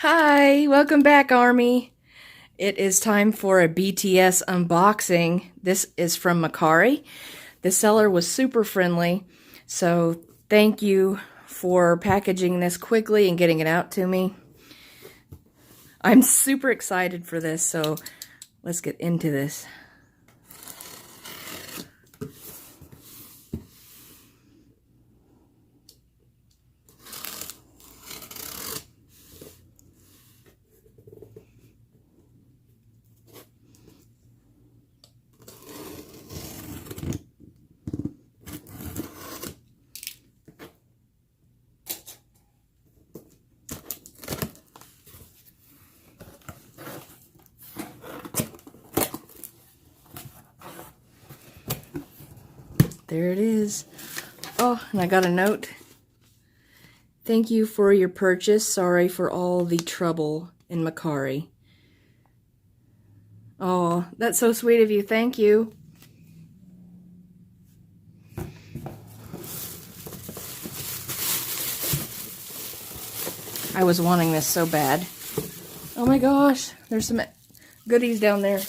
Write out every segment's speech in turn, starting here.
Hi, welcome back, Army. It is time for a BTS unboxing. This is from Mercari. The seller was super friendly, so thank you for packaging this quickly and getting it out to me. I'm super excited for this, so let's get into this. There it is. Oh, and I got a note. Thank you for your purchase. Sorry for all the trouble in Mercari. Oh, that's so sweet of you. Thank you. I was wanting this so bad. Oh my gosh, there's some goodies down there.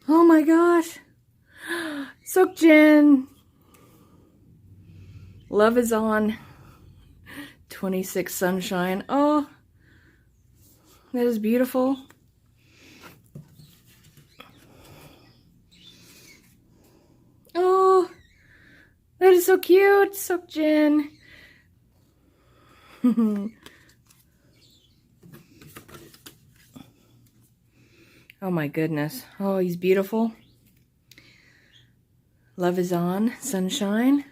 Oh my gosh. Seokjin. Love is on. 26 Sunshine. Oh, that is beautiful. Oh, that is so cute. Seokjin. Oh my goodness. Oh, he's beautiful. Love is on. Sunshine.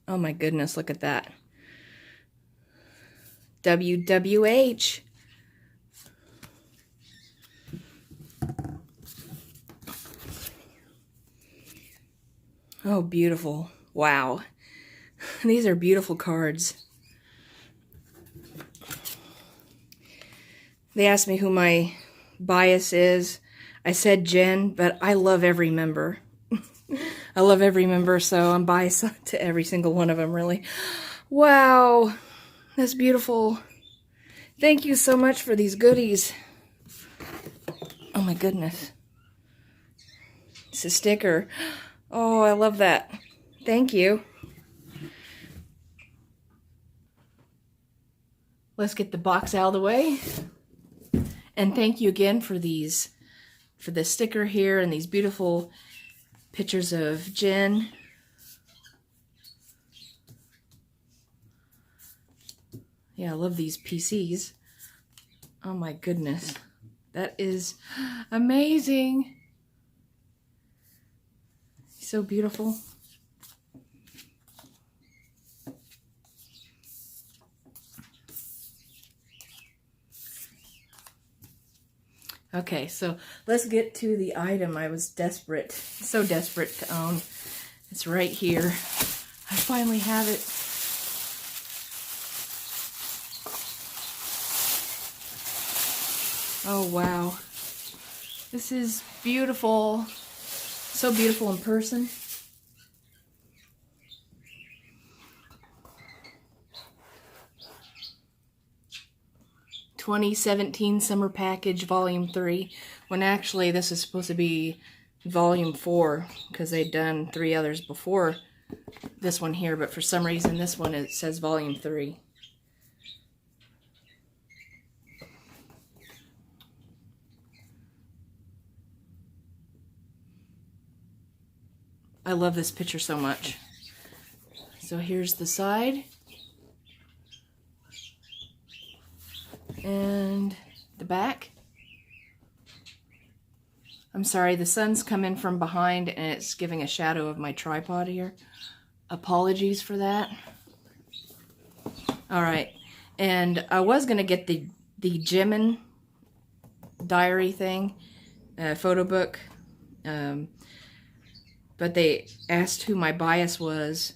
Oh my goodness, look at that. WWH. Oh, beautiful. Wow. These are beautiful cards. They asked me who my bias is. I said Jen, but I love every member. I love every member, so I'm biased to every single one of them, really. Wow, that's beautiful. Thank you so much for these goodies. Oh my goodness. It's a sticker. Oh, I love that. Thank you. Let's get the box out of the way. And thank you again for these, for the sticker here and these beautiful pictures of Jin. Yeah, I love these PCs. Oh my goodness. That is amazing. So beautiful. Okay, so let's get to the item I was desperate, so desperate to own. It's right here. I finally have it. Oh, wow. This is beautiful. So beautiful in person. "2017 Summer Package Volume 3, when actually this is supposed to be Volume 4, because they'd done 3 others before this one here, but for some reason this one it says Volume 3. I love this picture so much. So here's the side. And the back. I'm sorry, the sun's coming from behind and it's giving a shadow of my tripod here. Apologies for that. Alright, and I was going to get the Jimin diary thing, photo book, but they asked who my bias was,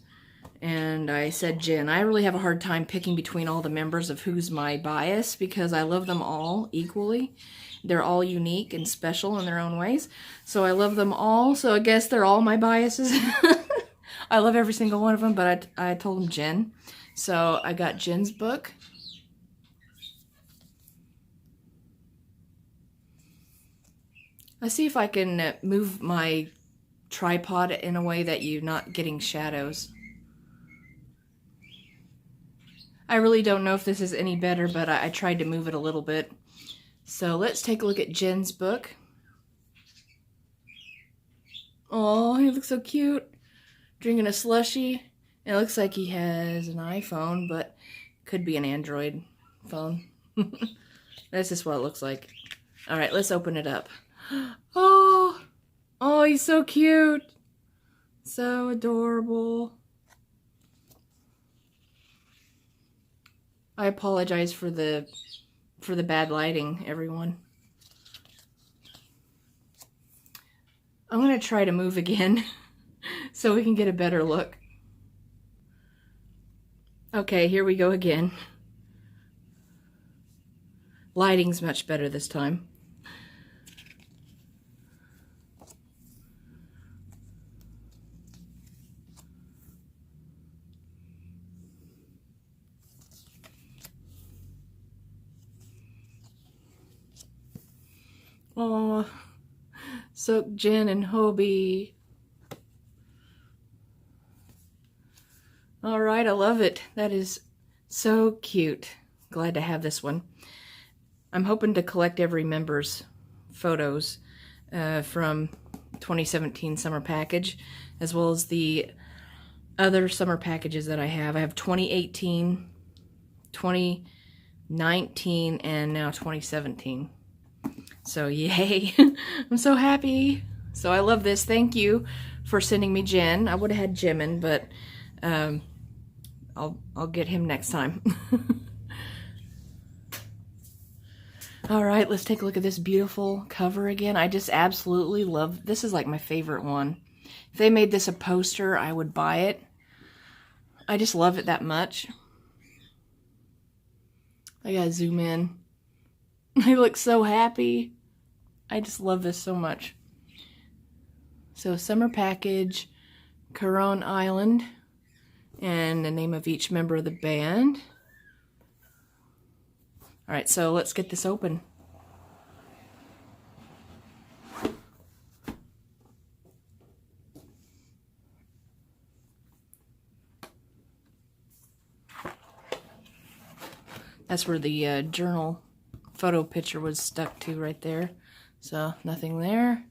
and I said Jin. I really have a hard time picking between all the members of who's my bias because I love them all equally, They're all unique and special in their own ways. So I love them all. So I guess they're all my biases. I love every single one of them, but I told them Jen. So I got Jen's book. Let's see if I can move my tripod in a way that you're not getting shadows. I really don't know if this is any better, but I tried to move it a little bit. So let's take a look at Jen's book. Oh, he looks so cute. Drinking a slushie. It looks like he has an iPhone, but could be an Android phone. That's just what it looks like. All right, let's open it up. Oh, he's so cute. So adorable. I apologize for the bad lighting, everyone. I'm going to try to move again so we can get a better look. Okay, here we go again. Lighting's much better this time. Oh, Sook, Jin, and Hobie. All right, I love it. That is so cute. Glad to have this one. I'm hoping to collect every member's photos from 2017 summer package, as well as the other summer packages that I have. I have 2018, 2019, and now 2017. So yay, I'm so happy. So I love this. Thank you for sending me Jen. I would have had Jimin, but I'll get him next time. All right, let's take a look at this beautiful cover again. I just absolutely love, this is like my favorite one. If they made this a poster, I would buy it. I just love it that much. I gotta zoom in. I look so happy. I just love this so much. So summer package, Caron Island, and the name of each member of the band. All right, so let's get this open. That's where the journal photo picture was stuck to right there. So nothing there.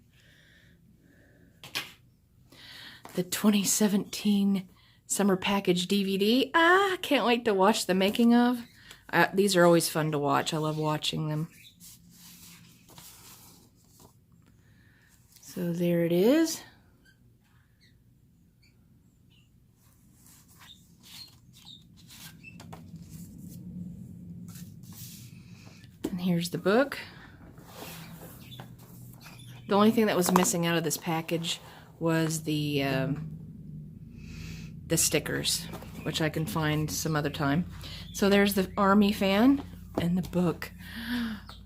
The 2017 summer package DVD. Can't wait to watch the making of. These are always fun to watch. I love watching them. So there it is. And here's the book. The only thing that was missing out of this package was the stickers, which I can find some other time. So there's the Army fan and the book.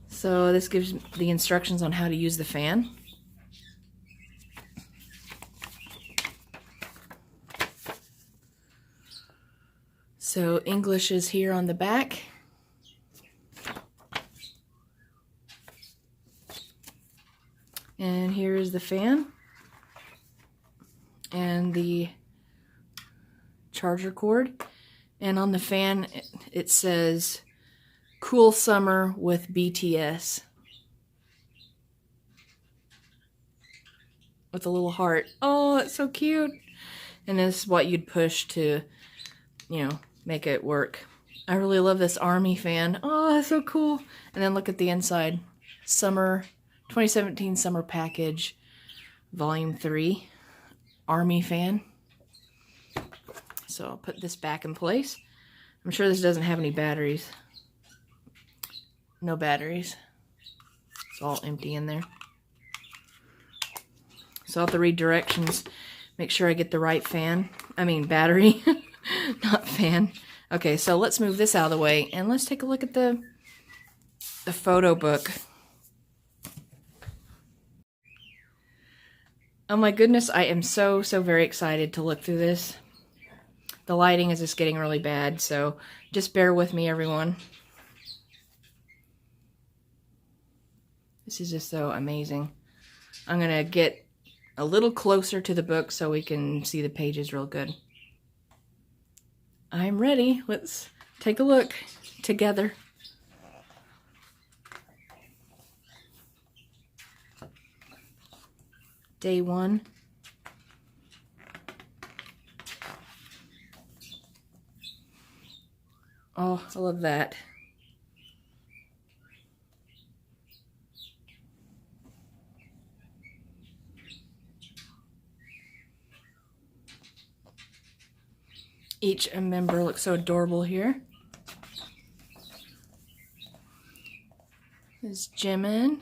So this gives the instructions on how to use the fan. So English is here on the back. And here is the fan and the charger cord. And on the fan it says "Cool Summer with BTS" with a little heart. Oh, that's so cute. And this is what you'd push to, you know, make it work. I really love this Army fan. Oh, that's so cool. And then look at the inside. Summer 2017 Summer Package, Volume 3, Army fan. So I'll put this back in place. I'm sure this doesn't have any batteries. No batteries. It's all empty in there. So I'll have to read directions. Make sure I get the right fan. I mean battery, not fan. Okay, so let's move this out of the way and let's take a look at the photo book. Oh my goodness, I am so very excited to look through this. The lighting is just getting really bad, so just bear with me, everyone. This is just so amazing. I'm going to get a little closer to the book so we can see the pages real good. I'm ready. Let's take a look together. Day 1. Oh, I love that. Each member looks so adorable here. There's Jimin.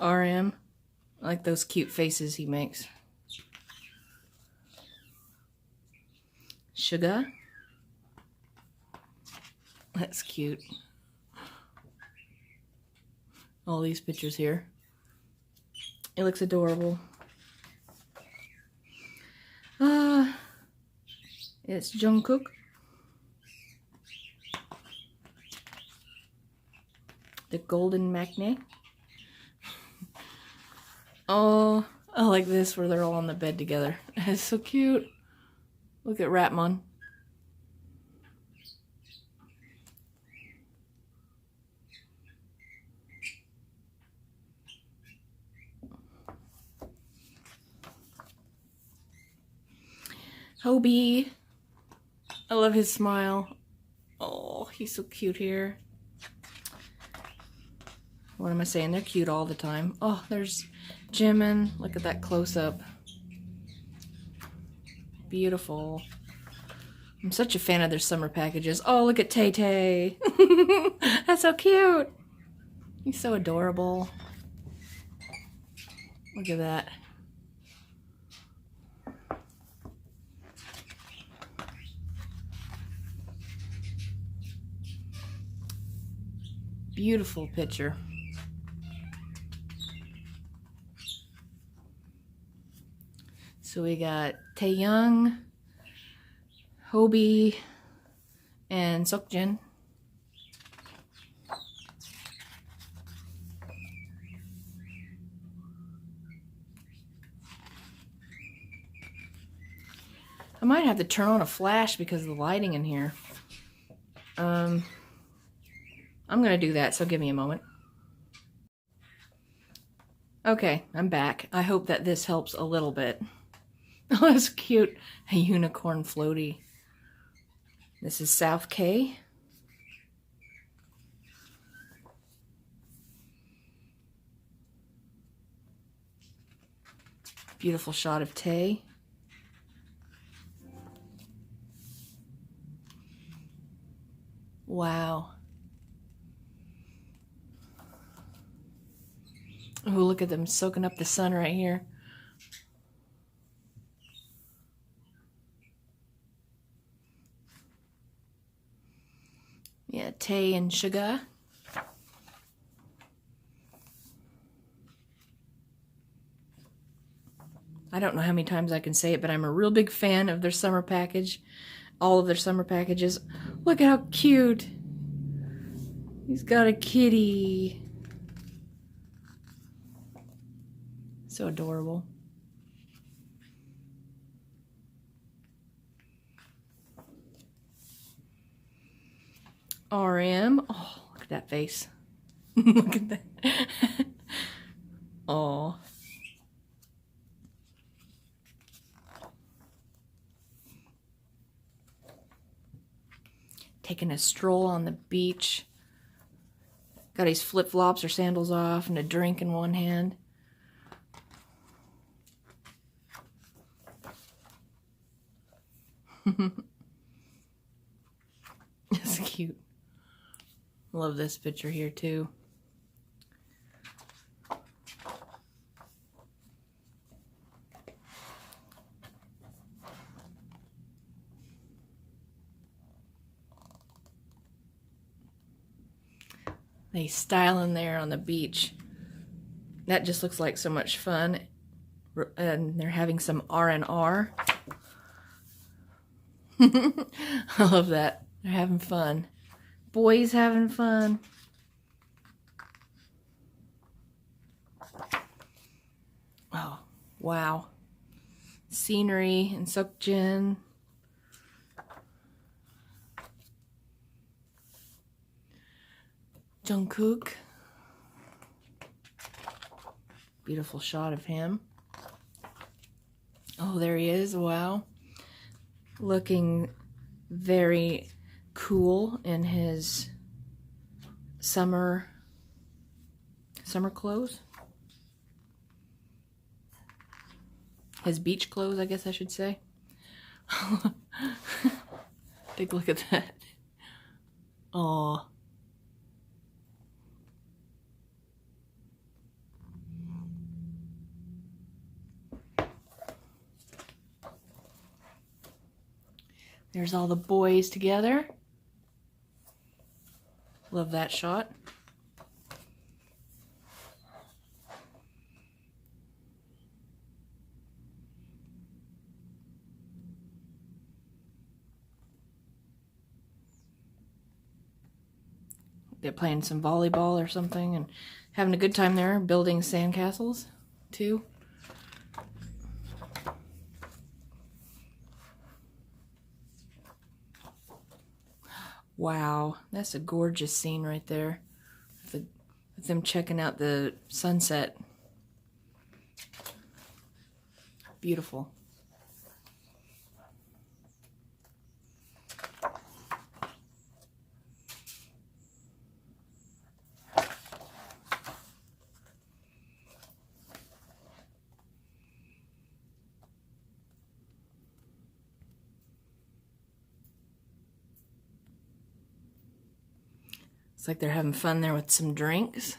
RM. I like those cute faces he makes. Suga. That's cute. All these pictures here. It looks adorable. It's Jungkook. The golden matinee. Oh, I like this where they're all on the bed together. It's so cute. Look at Ratmon. Hobie. I love his smile. Oh, he's so cute here. What am I saying? They're cute all the time. Oh, there's Jimin. Look at that close-up. Beautiful. I'm such a fan of their summer packages. Oh, look at Tay Tay. That's so cute. He's so adorable. Look at that. Beautiful picture. So we got Taeyoung, Hobie, and Seokjin. I might have to turn on a flash because of the lighting in here. I'm going to do that, so give me a moment. Okay, I'm back. I hope that this helps a little bit. Oh, that's cute. A unicorn floaty. This is South K. Beautiful shot of Tay. Wow. Oh, look at them soaking up the sun right here. Yeah, Tay and Suga. I don't know how many times I can say it, but I'm a real big fan of their summer package. All of their summer packages. Look at how cute. He's got a kitty. So adorable. RM. Oh, look at that face. Look at that. Oh. Taking a stroll on the beach. Got his flip-flops or sandals off and a drink in one hand. It's cute. Love this picture here too. They styling there on the beach. That just looks like so much fun. And they're having some R&R. I love that. They're having fun. Boys having fun. Oh, wow. Scenery and Seokjin. Jungkook. Beautiful shot of him. Oh, there he is. Wow. Looking very cool in his summer clothes. His beach clothes, I guess I should say. Take a look at that. Aw. There's all the boys together. Love that shot. They're playing some volleyball or something and having a good time there, building sandcastles too. Wow, that's a gorgeous scene right there. With them checking out the sunset. Beautiful. It's like they're having fun there with some drinks.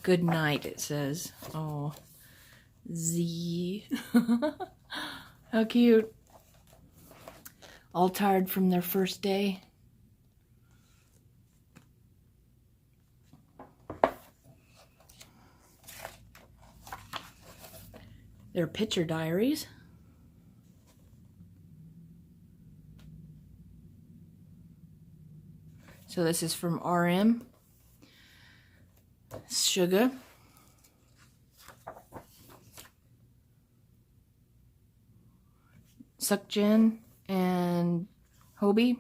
Good night, it says. Oh, Z. How cute. All tired from their first day. Their picture diaries. So this is from RM. Sugar. Seokjin and Hobie.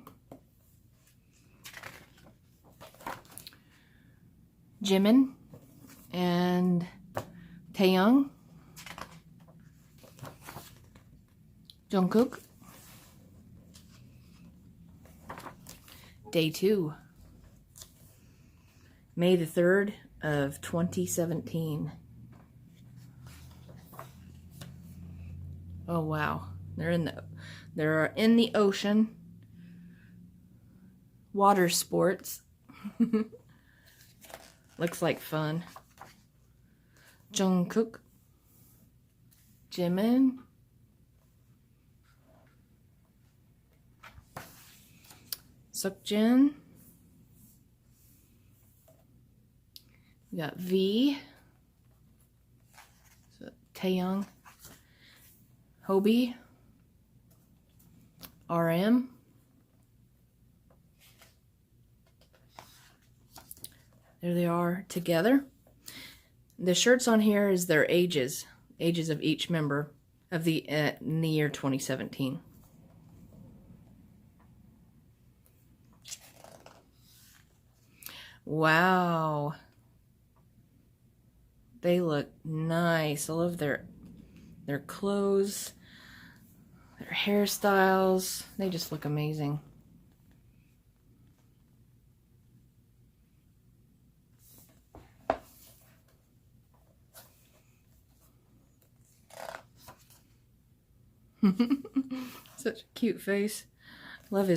Jimin and Taeyoung. Jungkook. Day 2. May the 3rd of 2017. Oh wow. They're in the ocean. Water sports. Looks like fun. Jungkook. Jimin. Seokjin. We got V. So, Taeyoung. Hobie. RM. There they are together. The shirts on here is their ages of each member of in the year 2017. Wow. They look nice. I love their clothes, their hairstyles. They just look amazing. Such a cute face. Love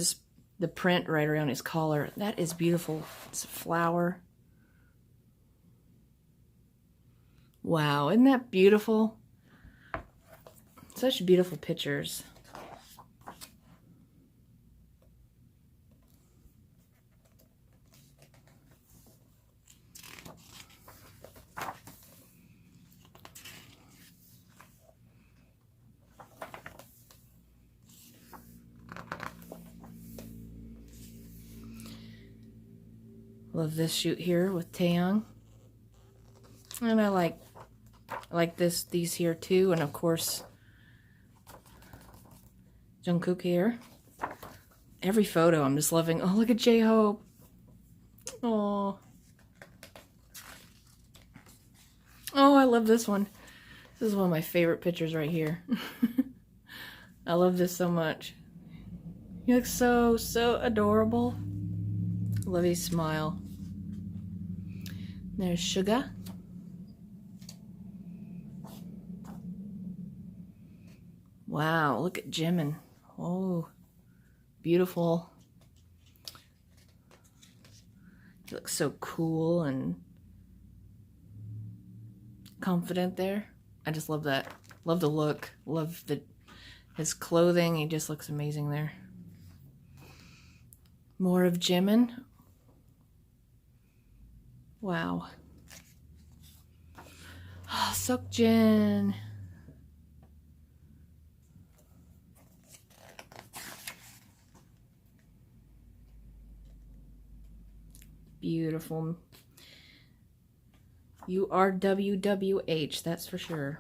the print right around his collar. That is beautiful. It's a flower. Wow, isn't that beautiful? Such beautiful pictures. Love this shoot here with Taeyang. And I like these here too, and of course Jungkook here. Every photo I'm just loving. Oh, look at J-Hope. Oh. Oh, I love this one. This is one of my favorite pictures right here. I love this so much. He looks so adorable. Love his smile. There's Suga. Wow, look at Jimin. Oh, beautiful. He looks so cool and confident there. I just love that. Love the look. Love his clothing. He just looks amazing there. More of Jimin. Wow. Oh, Seokjin. Beautiful. You are WWH, that's for sure.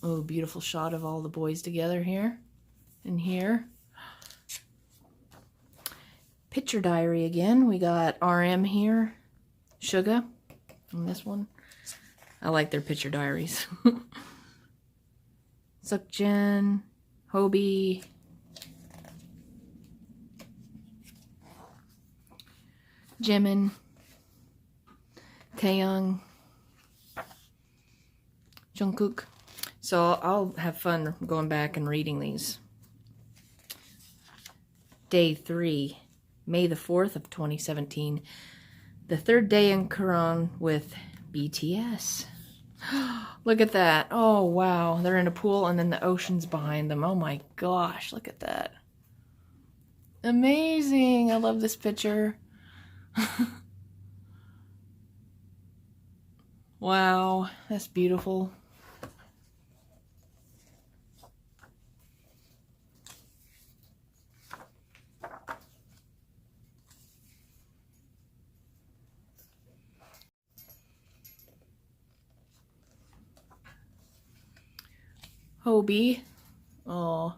Oh, beautiful shot of all the boys together here and here. Picture diary again. We got RM here, Suga, and this one. I like their picture diaries. Seokjin, Hobie, Jimin, Taeyang, Jungkook. So I'll have fun going back and reading these. Day 3, May the 4th of 2017. The third day in Koran with BTS. Look at that. Oh, wow. They're in a pool and then the ocean's behind them. Oh my gosh, look at that. Amazing. I love this picture. Wow, that's beautiful. Hobie. Oh.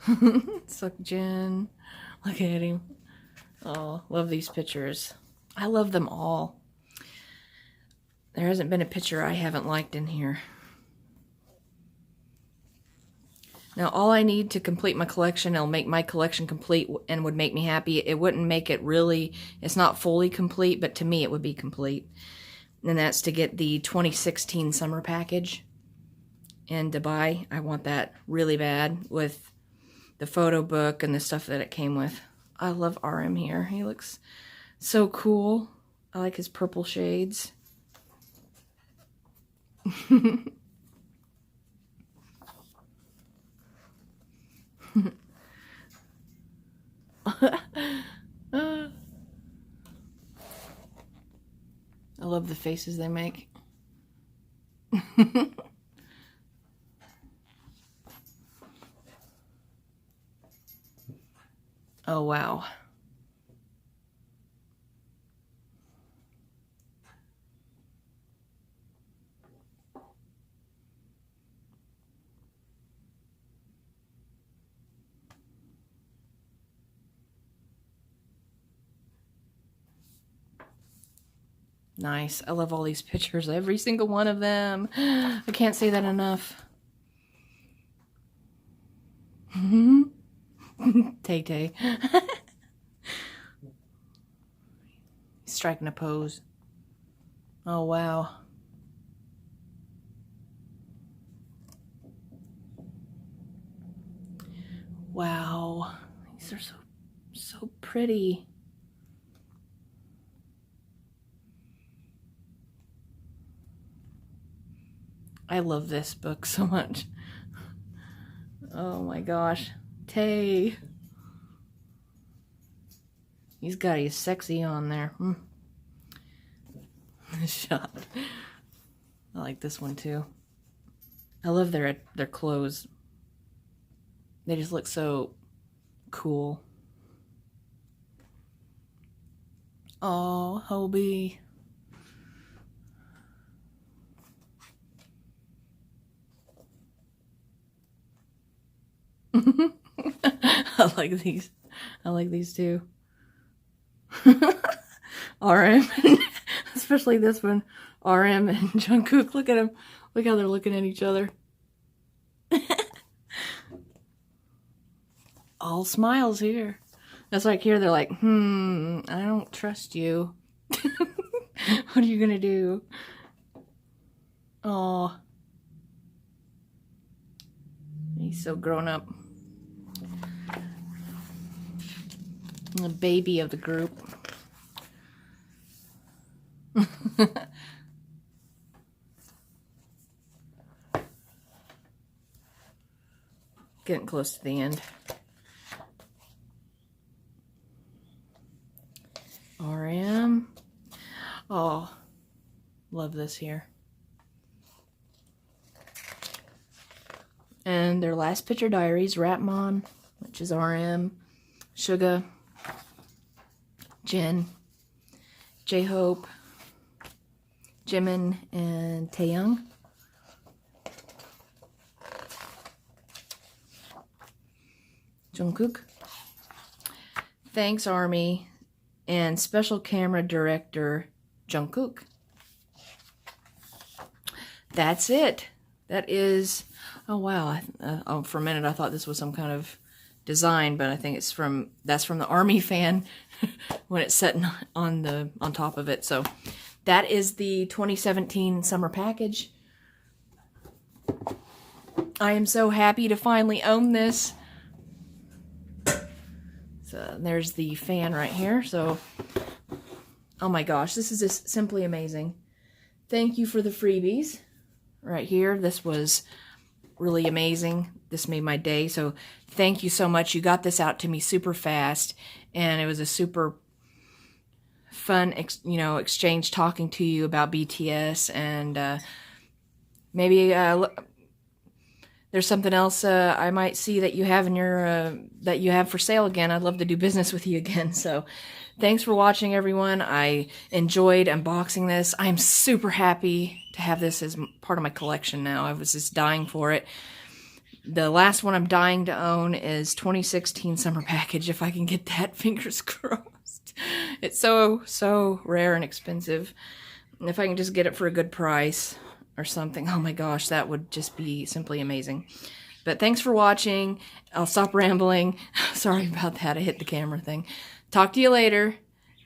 Seokjin. Look at him. Oh, love these pictures. I love them all. There hasn't been a picture I haven't liked in here. Now, all I need to complete my collection, it'll make my collection complete and would make me happy. It wouldn't make it really, it's not fully complete, but to me it would be complete. And that's to get the 2016 summer package in Dubai. I want that really bad with the photo book and the stuff that it came with. I love RM here. He looks so cool. I like his purple shades. I love the faces they make. Oh, wow. Nice. I love all these pictures, every single one of them. I can't say that enough. Tay-Tay. Striking a pose. Oh, wow. Wow. These are so pretty. I love this book so much. Oh my gosh. Tay. He's got his sexy on there. Shot. I like this one too. I love their clothes. They just look so cool. Oh, Hobie. I like these. I like these too. RM, especially this one. RM and Jungkook. Look at them. Look how they're looking at each other. All smiles here. That's like here they're like, I don't trust you. What are you gonna do? Oh, he's so grown up. The baby of the group. Getting close to the end. RM. Oh, love this here. And their last picture diaries, Rapmon, which is RM, Suga, Jin, J-Hope, Jimin, and Taeyoung. Jungkook. Thanks, ARMY. And special camera director, Jungkook. That's it. That is, oh wow. For a minute I thought this was some kind of design, but I think it's that's from the ARMY fan when it's sitting on top of it. So that is the 2017 summer package. I am so happy to finally own this. So there's the fan right here. So, oh my gosh, this is just simply amazing. Thank you for the freebies right here. This was really amazing. This made my day. So thank you so much. You got this out to me super fast, and it was a super fun, exchange talking to you about BTS, and maybe there's something else I might see that you have in your that you have for sale again. I'd love to do business with you again. So thanks for watching, everyone. I enjoyed unboxing this. I'm super happy to have this as part of my collection now. I was just dying for it. The last one I'm dying to own is 2016 summer package. If I can get that, fingers crossed. It's so rare and expensive. And if I can just get it for a good price or something, oh my gosh, that would just be simply amazing. But thanks for watching. I'll stop rambling. Sorry about that. I hit the camera thing. Talk to you later,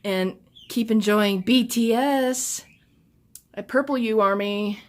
and keep enjoying BTS. I purple you, ARMY.